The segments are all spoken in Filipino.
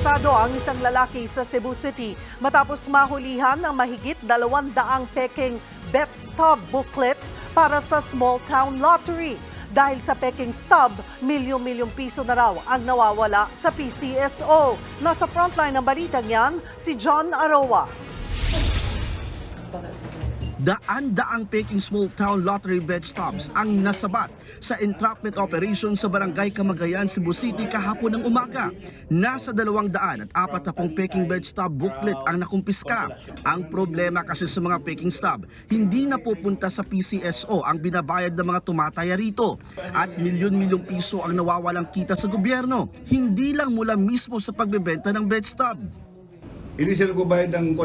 Arestado ang isang lalaki sa Cebu City matapos mahulihan ng mahigit 200 peking bet stub booklets para sa small town lottery. Dahil sa peking stub, milyong-milyong piso na raw ang nawawala sa PCSO. Nasa frontline ng balitang yan, si John Aroa. Daan-daang peking small town lottery bet stubs ang nasabat sa entrapment operation sa barangay Camagayan, Cebu City kahapon ng umaga. Nasa 240 peking bet stub booklet ang nakumpiska. Ang problema kasi sa mga peking stub, hindi na pupunta sa PCSO ang binabayad ng mga tumataya rito at milyon-milyong piso ang nawawalang kita sa gobyerno. Hindi lang mula mismo sa pagbebenta ng bet stub. Hindi sila gubayad ng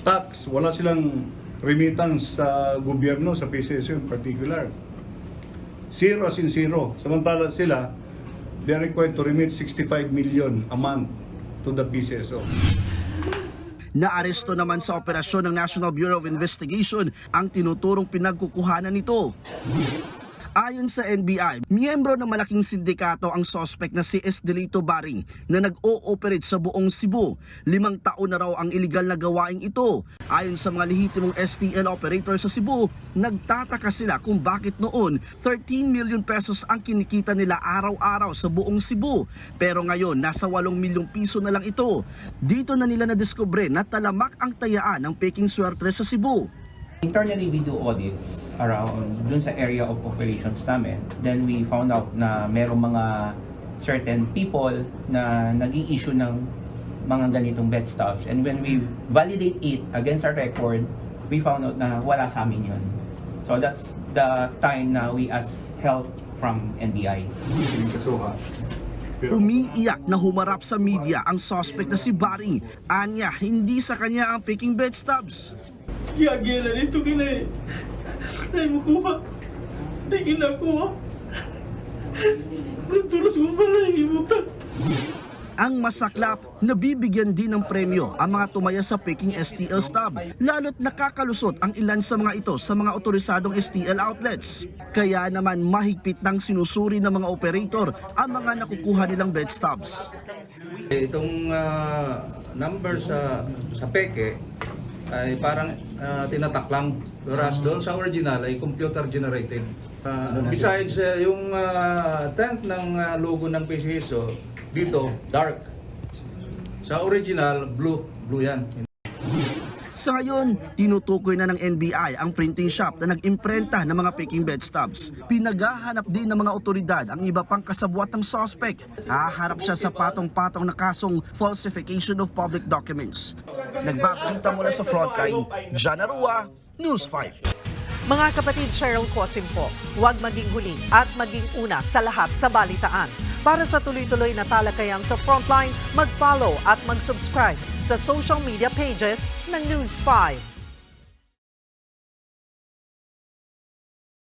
tax, wala silang remittance sa gobyerno, sa PCSO in particular. Zero as in zero. Samantala sila, they are required to remit 65 million a month to the PCSO. Naaresto naman sa operasyon ng National Bureau of Investigation ang tinuturong pinagkukuhanan nito. Ayon sa NBI, miyembro ng malaking sindikato ang suspect na si Esdelito Baring na nag-o-operate sa buong Cebu. 5 taon na raw ang iligal na gawaing ito. Ayon sa mga lehitimong STL operator sa Cebu, nagtataka sila kung bakit noon 13 million pesos ang kinikita nila araw-araw sa buong Cebu. Pero ngayon, nasa 8 milyong piso na lang ito. Dito na nila nadiskubre na talamak ang tayaan ng peking swerte sa Cebu. Internally, we do audits around dun sa area of operations namin. Then we found out na merong mga certain people na nag-i-issue ng mga ganitong bet stubs. And when we validate it against our record, we found out na wala sa amin yun. So that's the time na we ask help from NBI. Umiiyak na humarap sa media ang suspect na si Baring. Anya, hindi sa kanya ang peking bet stubs. Gagila nito kinay. Ay mo kuha. Di kinakuha. Nagtulos mo pala yung imutan. Ang masaklap, nabibigyan din ng premyo ang mga tumaya sa peking STL stub. Lalo't nakakalusot ang ilan sa mga ito sa mga otorisadong STL outlets. Kaya naman mahigpit ng sinusuri ng mga operator ang mga nakukuha nilang bet stubs. Itong number sa peke ay parang tinatak lang. Whereas doon sa original ay computer generated. Besides yung tent ng logo ng PCSO, dito dark. Sa original, blue yan. Sa ngayon, tinutukoy na ng NBI ang printing shop na nag-imprenta ng mga peking bet stubs. Pinaghahanap din ng mga otoridad ang iba pang kasabwat ng suspect. Haharap siya sa patong-patong na kasong falsification of public documents. Nagbabalita mula sa frontline, John Arua, News 5. Mga kapatid, Cheryl Cosim po, huwag maging huli at maging una sa lahat sa balitaan. Para sa tuloy-tuloy na talakayan sa Frontline, mag-follow at mag-subscribe sa social media pages ng News 5.